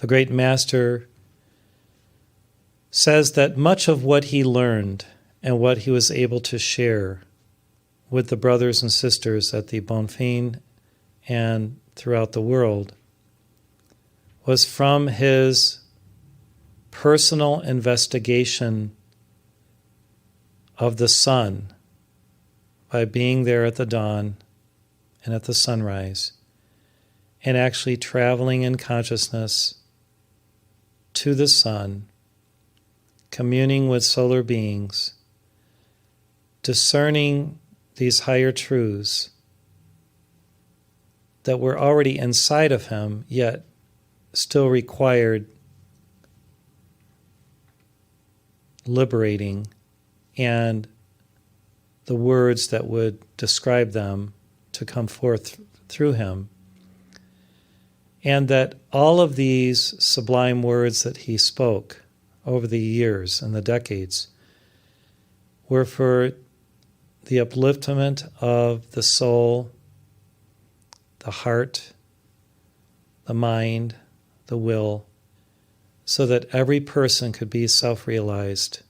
the great master says that much of what he learned and what he was able to share with the brothers and sisters at the Bonfim and throughout the world was from his personal investigation of the sun by being there at the dawn and at the sunrise, and actually traveling in consciousness to the sun, communing with solar beings, discerning these higher truths that were already inside of him, yet still required liberating, and the words that would describe them to come forth through him. And that all of these sublime words that he spoke over the years and the decades were for the upliftment of the soul, the heart, the mind, the will, so that every person could be self-realized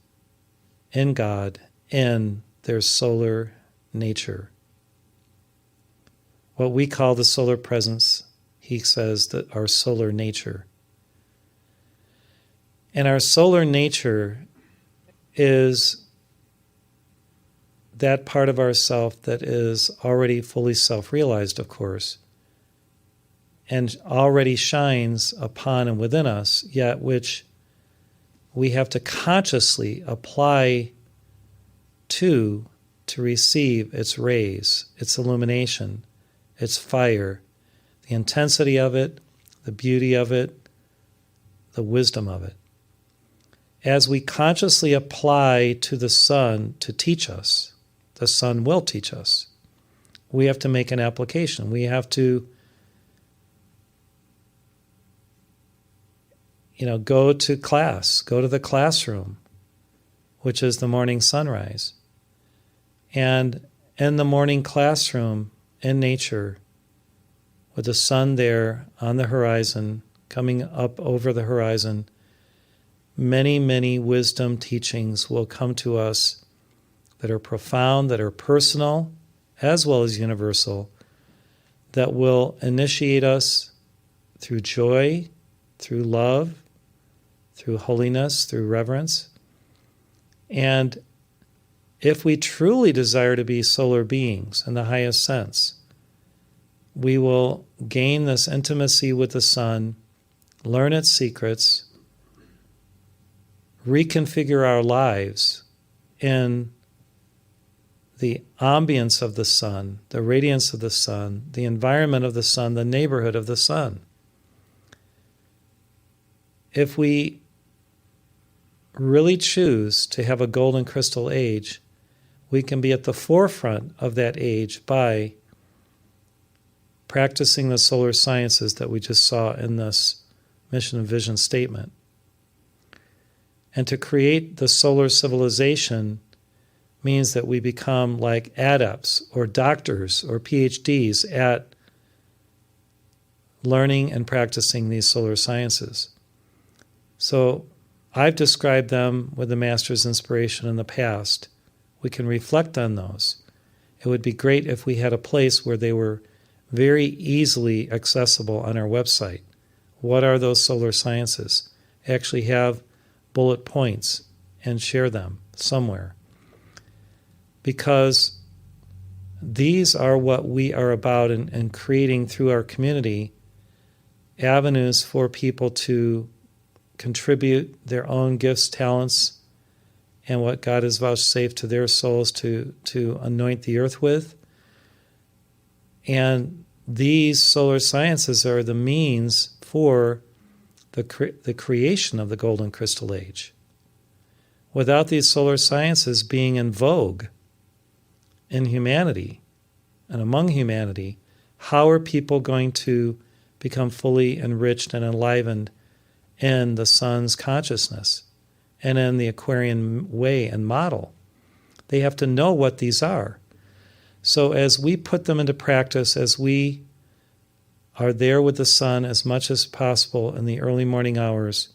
in God, in their solar nature. What we call the solar presence, he says that our solar nature. And our solar nature is that part of ourself that is already fully self-realized, of course, and already shines upon and within us, yet which we have to consciously apply to receive its rays, its illumination, its fire, the intensity of it, the beauty of it, the wisdom of it. As we consciously apply to the sun to teach us, the sun will teach us. We have to make an application. We have to go to class, go to the classroom, which is the morning sunrise. And in the morning classroom, in nature, with the sun there on the horizon, coming up over the horizon, many, many wisdom teachings will come to us that are profound, that are personal, as well as universal, that will initiate us through joy, through love, through holiness, through reverence. And if we truly desire to be solar beings in the highest sense, we will gain this intimacy with the sun, learn its secrets, reconfigure our lives in the ambience of the sun, the radiance of the sun, the environment of the sun, the neighborhood of the sun. If we really choose to have a golden crystal age, we can be at the forefront of that age by practicing the solar sciences that we just saw in this mission and vision statement. And to create the solar civilization means that we become like adepts or doctors or PhDs at learning and practicing these solar sciences. So I've described them with the Master's inspiration in the past. We can reflect on those. It would be great if we had a place where they were very easily accessible on our website. What are those solar sciences? Actually have bullet points and share them somewhere. Because these are what we are about in creating through our community avenues for people to contribute their own gifts, talents, and what God has vouchsafed to their souls to anoint the earth with. And these solar sciences are the means for the creation of the golden crystal age. Without these solar sciences being in vogue in humanity and among humanity, how are people going to become fully enriched and enlivened in the sun's consciousness and in the Aquarian way and model? They have to know what these are. So as we put them into practice, as we are there with the sun as much as possible in the early morning hours,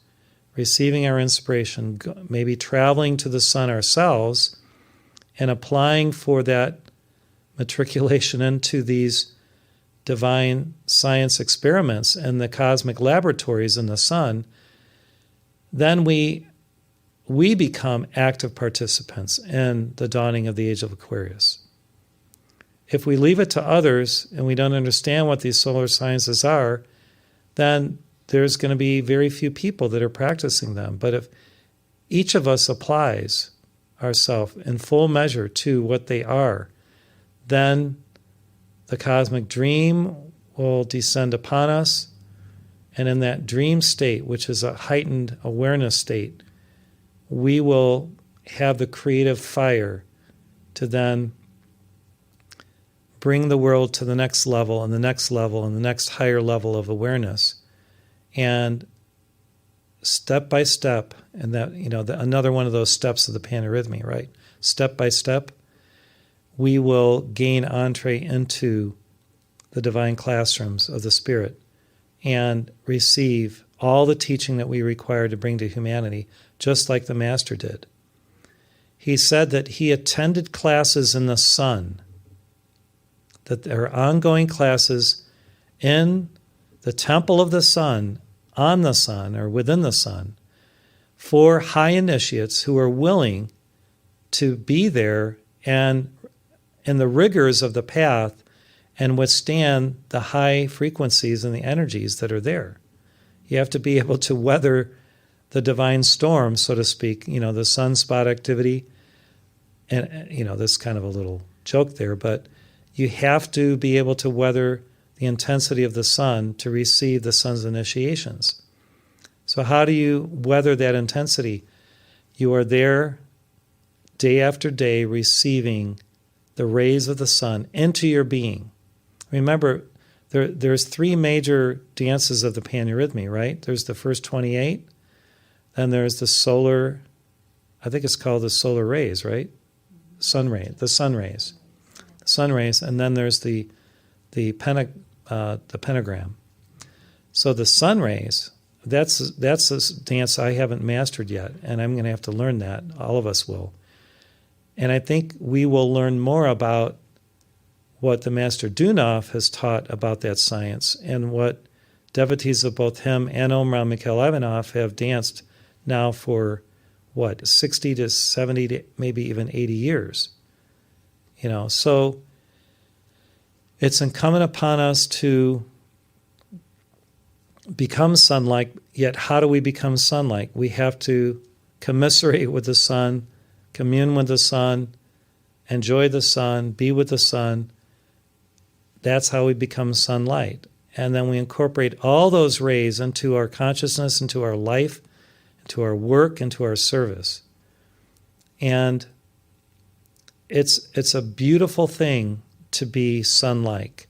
receiving our inspiration, maybe traveling to the sun ourselves and applying for that matriculation into these divine science experiments and the cosmic laboratories in the sun, then we become active participants in the dawning of the age of Aquarius. If we leave it to others and we don't understand what these solar sciences are, then there's going to be very few people that are practicing them. But if each of us applies ourselves in full measure to what they are, then the cosmic dream will descend upon us. And in that dream state, which is a heightened awareness state, we will have the creative fire to then bring the world to the next level and the next level and the next higher level of awareness. And step by step, and that, another one of those steps of the panarrhythmy, right? Step by step, we will gain entree into the divine classrooms of the Spirit and receive all the teaching that we require to bring to humanity, just like the Master did. He said that he attended classes in the sun, that there are ongoing classes in the temple of the sun, on the sun, or within the sun, for high initiates who are willing to be there and in the rigors of the path and withstand the high frequencies and the energies that are there. You have to be able to weather the divine storm, so to speak, the sunspot activity. And, this kind of a little joke there, but you have to be able to weather the intensity of the sun to receive the sun's initiations. So how do you weather that intensity? You are there day after day receiving the rays of the sun into your being. Remember, there's three major dances of the panarrhythmy, right? There's the first 28, then there's the solar, I think it's called the solar rays, right? The sun rays, and then there's the pentagram. So the sun rays, that's a dance I haven't mastered yet, and I'm going to have to learn that. All of us will. And I think we will learn more about what the Master Dünhoff has taught about that science and what devotees of both him and Omraam Mikhail Ivanov have danced now for, 60 to 70 to maybe even 80 years. So it's incumbent upon us to become sun-like, yet how do we become sun-like? We have to commiserate with the sun, commune with the sun, enjoy the sun, be with the sun. That's how we become sunlight. And then we incorporate all those rays into our consciousness, into our life, into our work, into our service. And it's a beautiful thing to be sun-like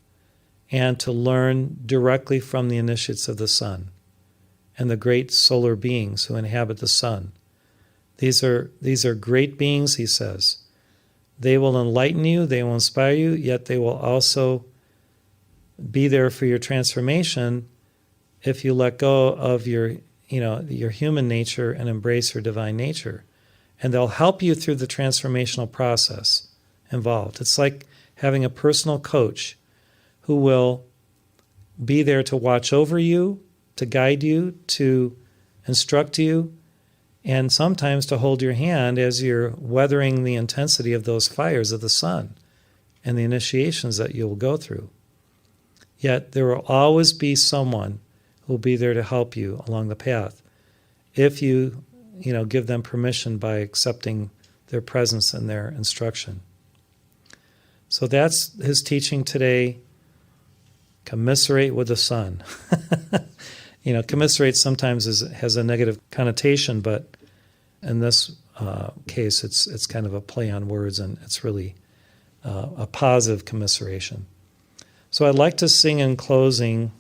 and to learn directly from the initiates of the sun and the great solar beings who inhabit the sun. These are great beings, he says. They will enlighten you, they will inspire you, yet they will also be there for your transformation if you let go of your human nature and embrace your divine nature. And they'll help you through the transformational process involved. It's like having a personal coach who will be there to watch over you, to guide you, to instruct you, and sometimes to hold your hand as you're weathering the intensity of those fires of the sun and the initiations that you'll go through. Yet there will always be someone who will be there to help you along the path if you give them permission by accepting their presence and their instruction. So that's his teaching today. Commiserate with the sun. Commiserate sometimes has a negative connotation, but in this case, it's kind of a play on words, and it's really a positive commiseration. So I'd like to sing in closing